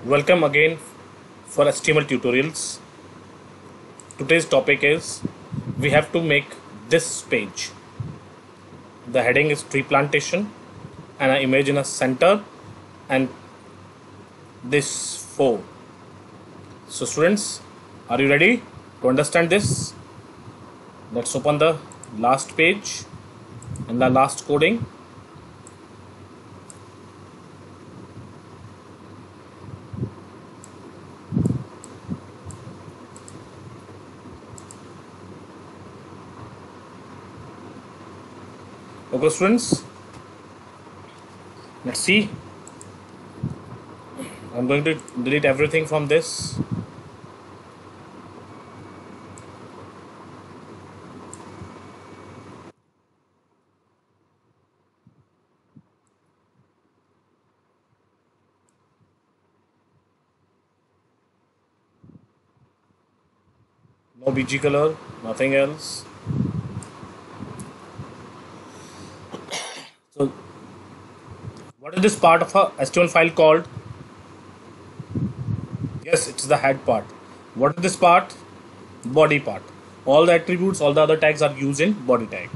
Welcome again for HTML tutorials. Today's topic is we have to make this page. The heading is tree plantation and an image in a center and this 4. So students, are you ready to understand this? Let's open the last page and the last coding. Okay students, let's see. I'm going to delete everything from this. No BG color, nothing else. So what is this part of a HTML file called? Yes, it's the head part. What is this part? Body part. All the attributes, all the other tags are used in body tag.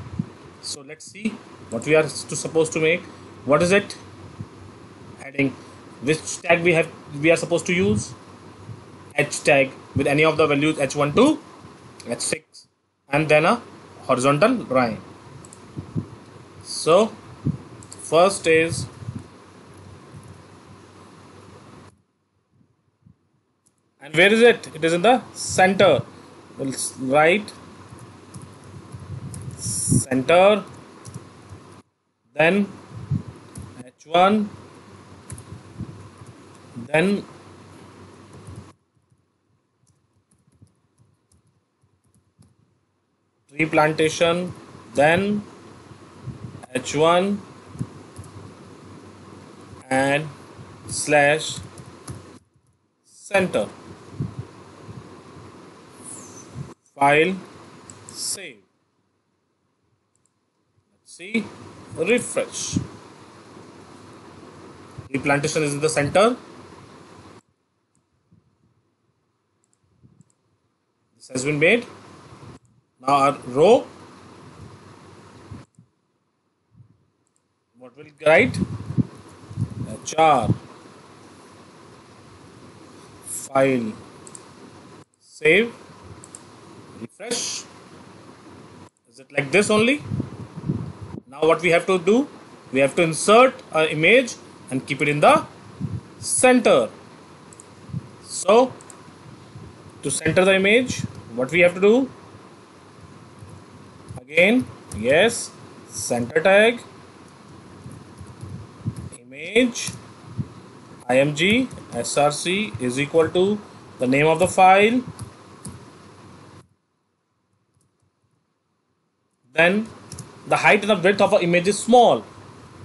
So let's see what we are supposed to make. What is it? Heading. Which tag we are supposed to use? H tag with any of the values h1 to h6 and then a horizontal line. So first is and where is it? It is in the center. We'll write center, then h1, then tree plantation, then h1 and slash center. File, save. Let's see, refresh. The plantation is in the center. This has been made. Now our row. What will it write? HR. File, save. Refresh. Is it like this only? Now what we have to do? We have to insert an image and keep it in the center. So to center the image, what we have to do? Again, yes, center tag, image, img src is equal to the name of the file. Then the height and the width of an image is small.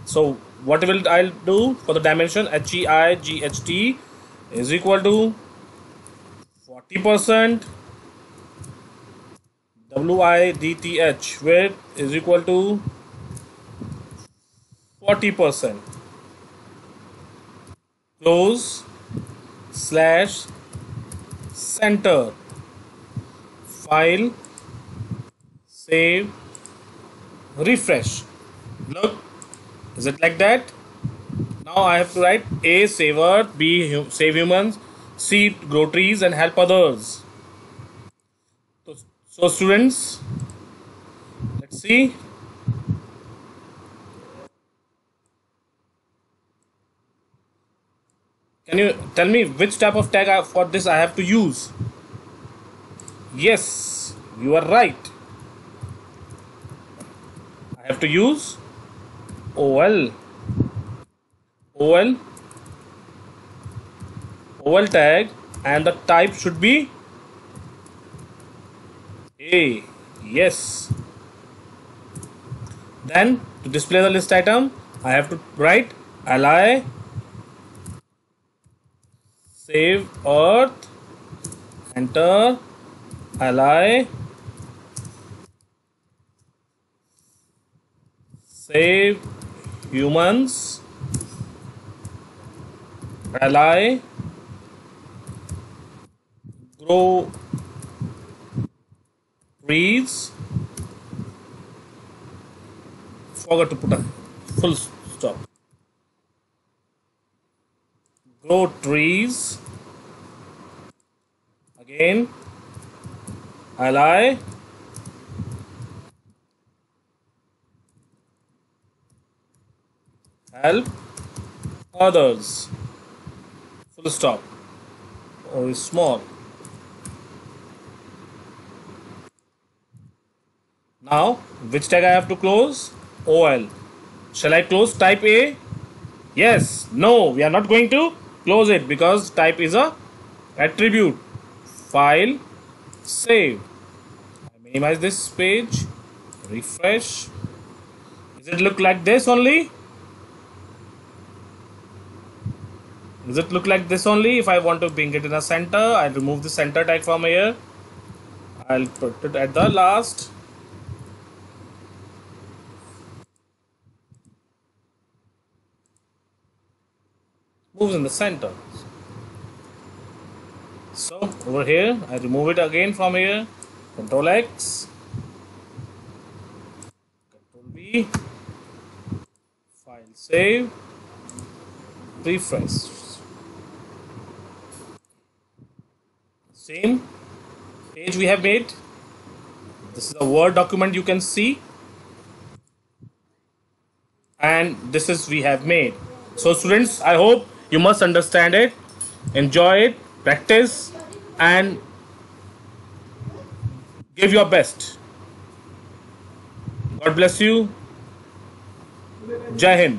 So what will I'll do for the dimension? HEIGHT is equal to 40%. WIDTH width is equal to 40%. Close slash center. File, save, refresh. Look, is it like that? Now I have to write A, save earth, B, save humans, C, grow trees and help others. So students, let's see. Can you tell me which type of tag for this I have to use? Yes, you are right. I have to use OL tag and the type should be A. Yes. Then to display the list item, I have to write li save earth, enter li save humans li grow trees. Forgot to put a full stop. Grow trees. Again, I help others. Full stop. O is small. Now, which tag I have to close? OL. Shall I close type A? Yes. No, we are not going to close it because type is a attribute. File, save. I minimize this page, refresh. Does it look like this only? Does it look like this only? If I want to bring it in a center, I'll remove the center tag from here. I'll put it at the last. Moves in the center. So over here, I remove it again from here. Control X, Control V, file save, refresh. Same page we have made. This is a Word document you can see, and this is we have made. So students, I hope you must understand it, enjoy it, practice, and give your best. God bless you. Jai Hind.